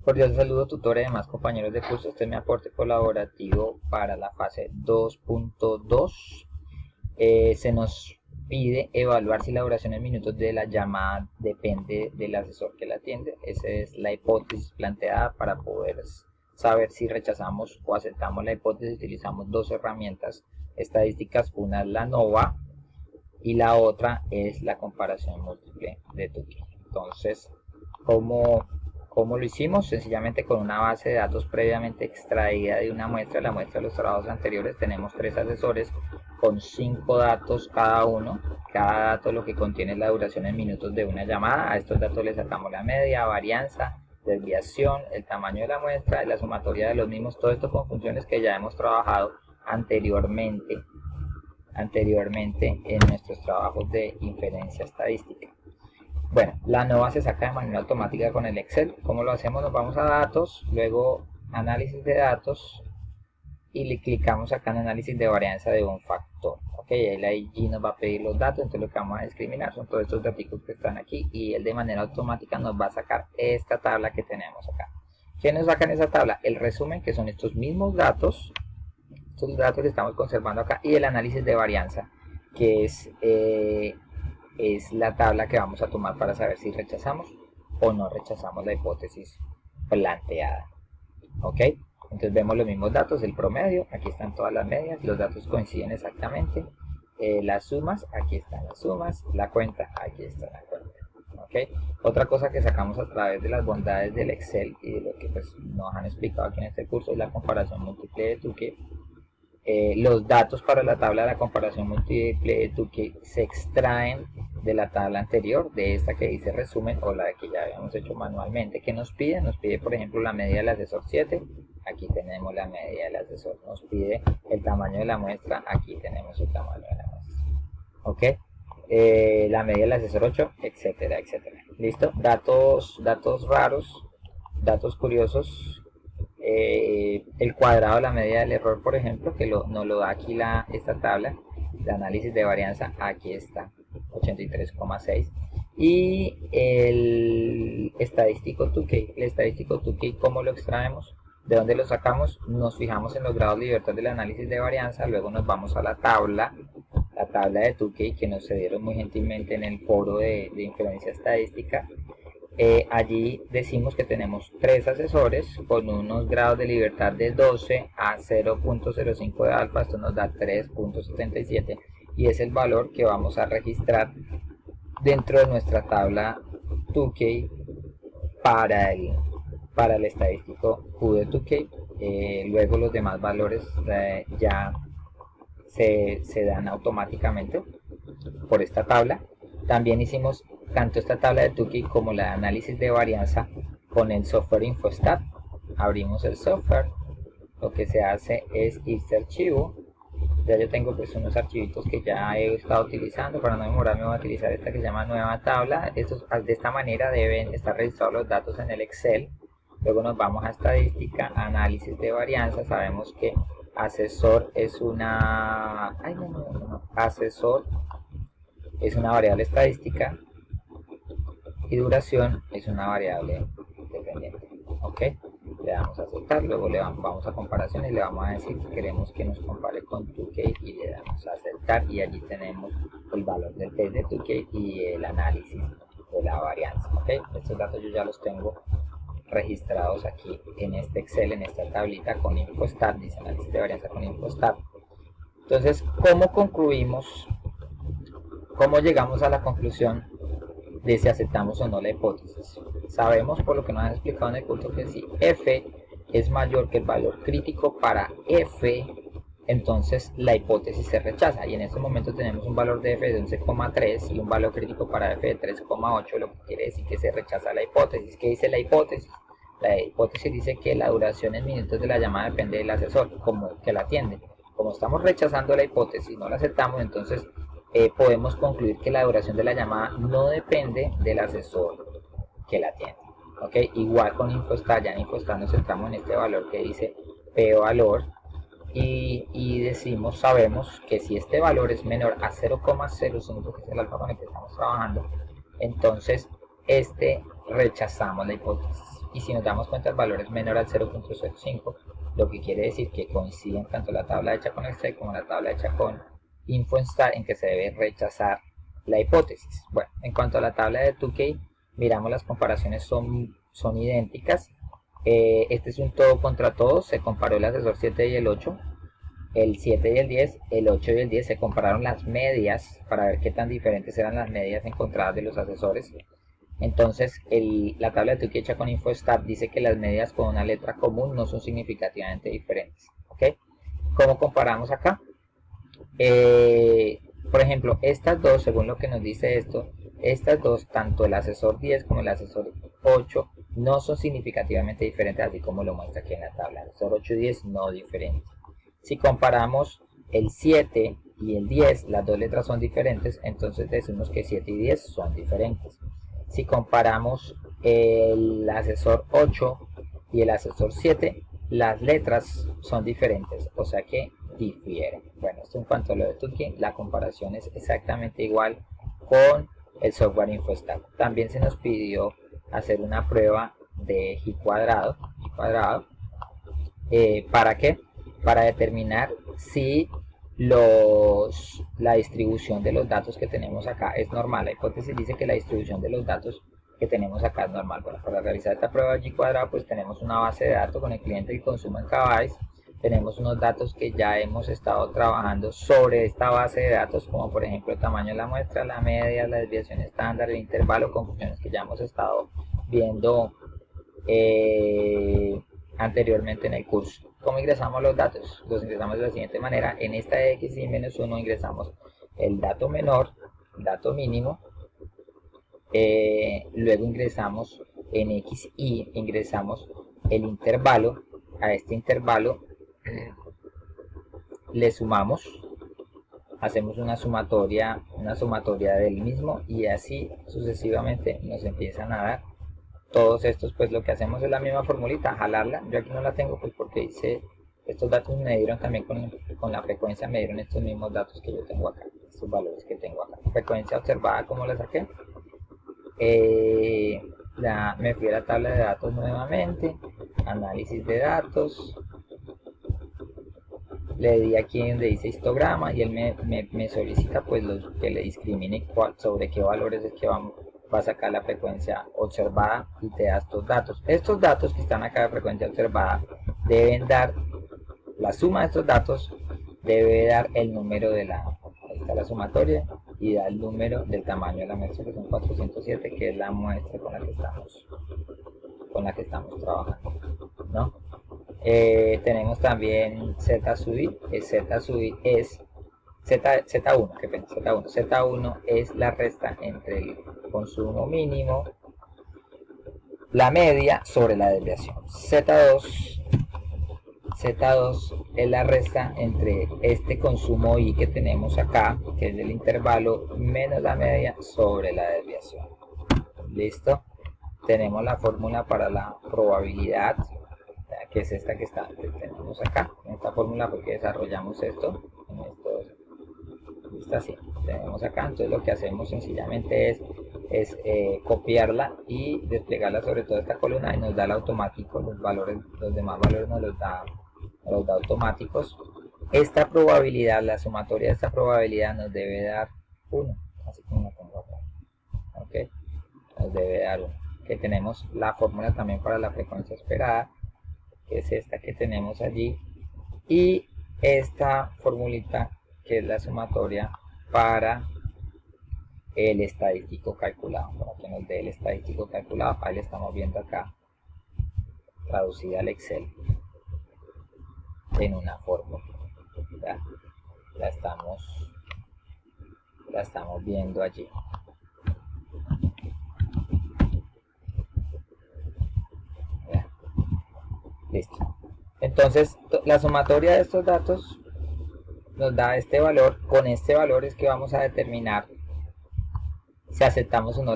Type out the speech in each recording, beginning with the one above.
Cordial saludo, tutor y demás compañeros de curso. Este es mi aporte colaborativo para la fase 2.2. Se nos pide evaluar si la duración en minutos de la llamada depende del asesor que la atiende. Esa es la hipótesis planteada. Para poder saber si rechazamos o aceptamos la hipótesis, utilizamos dos herramientas estadísticas. Una es la ANOVA y la otra es la comparación múltiple de Tukey. Entonces, ¿cómo lo hicimos? Sencillamente con una base de datos previamente extraída de una muestra, la muestra de los trabajos anteriores. Tenemos 3 asesores con 5 datos cada uno. Cada dato lo que contiene es la duración en minutos de una llamada. A estos datos le sacamos la media, varianza, desviación, el tamaño de la muestra y la sumatoria de los mismos. Todo esto con funciones que ya hemos trabajado anteriormente en nuestros trabajos de inferencia estadística. Bueno, la ANOVA se saca de manera automática con el Excel. ¿Cómo lo hacemos? Nos vamos a datos, luego análisis de datos y le clicamos acá en análisis de varianza de un factor. Ok, ahí allí nos va a pedir los datos, entonces lo que vamos a discriminar son todos estos datos que están aquí y él de manera automática nos va a sacar esta tabla que tenemos acá. ¿Qué nos saca en esa tabla? El resumen, que son estos mismos datos, estos datos que estamos conservando acá, y el análisis de varianza, que es la tabla que vamos a tomar para saber si rechazamos o no rechazamos la hipótesis planteada. Ok, entonces vemos los mismos datos, el promedio, aquí están todas las medias, los datos coinciden exactamente, las sumas, aquí están las sumas, la cuenta, aquí está la cuenta. Okay. Otra cosa que sacamos a través de las bondades del Excel y de lo que pues, nos han explicado aquí en este curso es la comparación múltiple de Tukey. Los datos para la tabla de la comparación múltiple de Tukey se extraen de la tabla anterior, de esta que dice resumen o la que ya habíamos hecho manualmente. ¿Qué nos pide? Nos pide, por ejemplo, la media del asesor 7. Aquí tenemos la media del asesor. Nos pide el tamaño de la muestra. Aquí tenemos el tamaño de la muestra. ¿Ok? La media del asesor 8, etcétera, etcétera. ¿Listo? Datos raros, datos curiosos. El cuadrado de la media del error, por ejemplo, que nos lo da aquí esta tabla de análisis de varianza, aquí está, 83,6. Y el estadístico Tukey, ¿cómo lo extraemos? ¿De dónde lo sacamos? Nos fijamos en los grados de libertad del análisis de varianza, luego nos vamos a la tabla de Tukey que nos cedieron muy gentilmente en el foro de inferencia estadística. Allí decimos que tenemos 3 asesores con unos grados de libertad de 12 a 0.05 de alfa. Esto nos da 3.77 y es el valor que vamos a registrar dentro de nuestra tabla Tukey para el estadístico Q de Tukey. Luego los demás valores ya se dan automáticamente por esta tabla. También hicimos tanto esta tabla de Tukey como la de análisis de varianza con el software InfoStat. Abrimos el software, lo que se hace es irse a archivo. Ya yo tengo pues unos archivitos que ya he estado utilizando. Para no demorarme voy a utilizar esta que se llama nueva tabla. De esta manera deben estar registrados los datos en el Excel. Luego nos vamos a estadística, análisis de varianza. Sabemos que asesor es una asesor es una variable estadística y duración es una variable dependiente. Ok, le damos a aceptar, luego le vamos a comparaciones y le vamos a decir que queremos que nos compare con Tukey y le damos a aceptar y allí tenemos el valor del test de Tukey y el análisis de la varianza. Ok, estos datos yo ya los tengo registrados aquí en este Excel, en esta tablita con InfoStat, dice análisis de varianza con InfoStat. Entonces, ¿cómo concluimos? ¿Cómo llegamos a la conclusión de si aceptamos o no la hipótesis? Sabemos por lo que nos han explicado en el curso que si f es mayor que el valor crítico para f, entonces la hipótesis se rechaza. Y en este momento tenemos un valor de f de 11,3 y un valor crítico para f de 3,8, lo que quiere decir que se rechaza la hipótesis. ¿Qué dice la hipótesis? La hipótesis dice que la duración en minutos de la llamada depende del asesor, como que la atiende. Como estamos rechazando la hipótesis, no la aceptamos, entonces podemos concluir que la duración de la llamada no depende del asesor que la atiende. ¿Okay? Igual con InfoStat, ya en InfoStat nos centramos en este valor que dice P valor y sabemos que si este valor es menor a 0,05, que es el alfa con el que estamos trabajando, entonces rechazamos la hipótesis. y si nos damos cuenta el valor es menor al 0.05, lo que quiere decir que coinciden tanto la tabla hecha con Excel como la tabla hecha con InfoStat en que se debe rechazar la hipótesis. Bueno, en cuanto a la tabla de Tukey, miramos las comparaciones son idénticas. Este es un todo contra todos, se comparó el asesor 7 y el 8, el 7 y el 10, el 8 y el 10, se compararon las medias para ver qué tan diferentes eran las medias encontradas de los asesores. Entonces la tabla de Tukey hecha con InfoStat dice que las medias con una letra común no son significativamente diferentes. ¿Okay? ¿Cómo comparamos acá? Por ejemplo, estas dos, según lo que nos dice esto, estas dos, tanto el asesor 10 como el asesor 8, no son significativamente diferentes, así como lo muestra aquí en la tabla. El asesor 8 y 10 no diferentes. Si comparamos el 7 y el 10, las dos letras son diferentes, entonces decimos que 7 y 10 son diferentes. Si comparamos el asesor 8 y el asesor 7, las letras son diferentes, o sea que difieren. Bueno, esto en cuanto a lo de Tukey, la comparación es exactamente igual con el software InfoStat. También se nos pidió hacer una prueba de G cuadrado. ¿Para qué? Para determinar si la distribución de los datos que tenemos acá es normal. La hipótesis dice que la distribución de los datos que tenemos acá es normal. Bueno, para realizar esta prueba de G cuadrado, pues tenemos una base de datos con el cliente y consumo en kbytes. Tenemos unos datos que ya hemos estado trabajando sobre esta base de datos, como por ejemplo el tamaño de la muestra, la media, la desviación estándar, el intervalo, con funciones que ya hemos estado viendo anteriormente en el curso. ¿Cómo ingresamos los datos? Los ingresamos de la siguiente manera. En esta x y menos 1 ingresamos el dato menor, dato mínimo, luego ingresamos en x y ingresamos el intervalo. A este intervalo le sumamos, hacemos una sumatoria del mismo y así sucesivamente nos empiezan a dar todos estos. Pues lo que hacemos es la misma formulita, jalarla. Yo aquí no la tengo pues porque hice estos datos, me dieron también con la frecuencia, me dieron estos mismos datos que yo tengo acá, estos valores que tengo acá. Frecuencia observada, ¿cómo la saqué? Me fui a la tabla de datos nuevamente, análisis de datos, le di aquí donde dice histograma y él me solicita pues que le discrimine sobre qué valores es que va a sacar la frecuencia observada y te da estos datos. Estos datos que están acá de frecuencia observada deben dar, la suma de estos datos debe dar el número de ahí está la sumatoria, y da el número del tamaño de la muestra, que son 407, que es la muestra con la que estamos trabajando, ¿no? Tenemos también Z sub i, Z1 es la resta entre el consumo mínimo, la media sobre la desviación. Z2 es la resta entre este consumo i que tenemos acá, que es del intervalo, menos la media sobre la desviación. ¿Listo? Tenemos la fórmula para la probabilidad, que es esta que tenemos acá. En esta fórmula porque desarrollamos esto, está así, tenemos acá. Entonces lo que hacemos sencillamente es copiarla y desplegarla sobre toda esta columna y nos da el automático, los demás valores nos los da automáticos. Esta probabilidad, la sumatoria de esta probabilidad nos debe dar 1, así como la pongo acá, ¿ok? Nos debe dar 1. Que tenemos la fórmula también para la frecuencia esperada, que es esta que tenemos allí, y esta formulita que es la sumatoria para el estadístico calculado, para que nos dé el estadístico calculado. Ahí le estamos viendo acá traducida al Excel en una fórmula. ¿Ya? La estamos viendo allí. ¿Ya? Listo. Entonces la sumatoria de estos datos nos da este valor. Con este valor es que vamos a determinar si aceptamos o no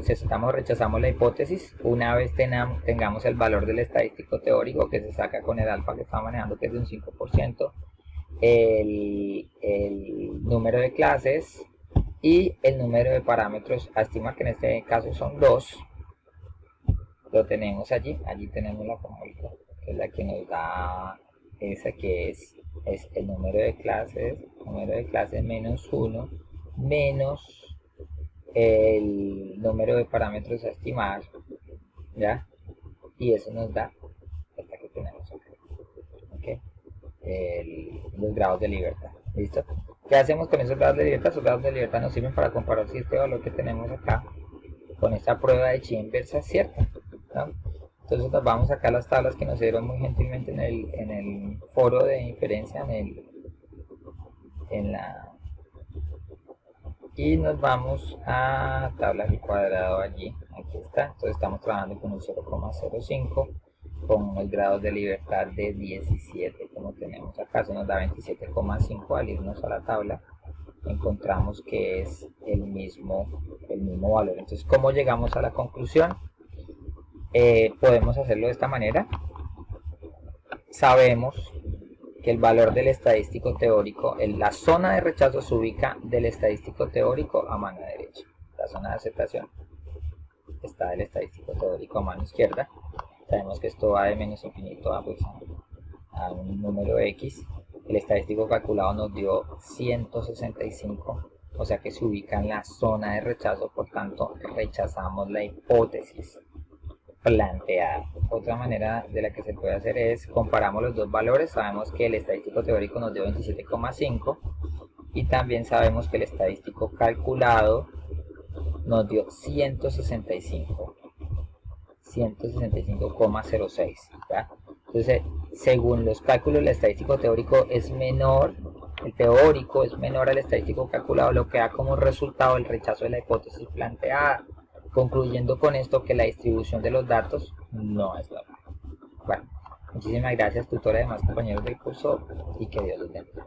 si aceptamos o rechazamos la hipótesis. Una vez tengamos el valor del estadístico teórico que se saca con el alfa que está manejando, que es de un 5%, el número de clases y el número de parámetros a estimar, que en este caso son 2, lo tenemos allí. Allí tenemos la fórmula, que es la que nos da esa, que es el número de clases menos 1 menos el número de parámetros a estimar, ¿ya? Y eso nos da esta que tenemos acá, ¿ok? Los grados de libertad, ¿listo? ¿Qué hacemos con esos grados de libertad? Esos grados de libertad nos sirven para comparar si este valor que tenemos acá con esta prueba de chi inversa es cierta, ¿no? Entonces nos vamos acá a las tablas que nos dieron muy gentilmente en el foro de inferencia, y nos vamos a tabla al cuadrado allí, aquí está. Entonces estamos trabajando con un 0,05 con el grado de libertad de 17, como tenemos acá, se nos da 27,5. Al irnos a la tabla encontramos que es el mismo valor. Entonces, ¿cómo llegamos a la conclusión? Podemos hacerlo de esta manera. Sabemos que el valor del estadístico teórico, en la zona de rechazo se ubica del estadístico teórico a mano derecha. La zona de aceptación está del estadístico teórico a mano izquierda. Sabemos que esto va de menos infinito a un número x. El estadístico calculado nos dio 165, o sea que se ubica en la zona de rechazo, por tanto rechazamos la hipótesis planteada. Otra manera de la que se puede hacer es comparamos los dos valores. Sabemos que el estadístico teórico nos dio 27,5 y también sabemos que el estadístico calculado nos dio 165,06, ¿ya? Entonces, según los cálculos, el estadístico teórico es menor, al estadístico calculado, lo que da como resultado el rechazo de la hipótesis planteada, concluyendo con esto que la distribución de los datos no es normal. Bueno, muchísimas gracias, tutores y demás compañeros del curso, y que Dios los bendiga.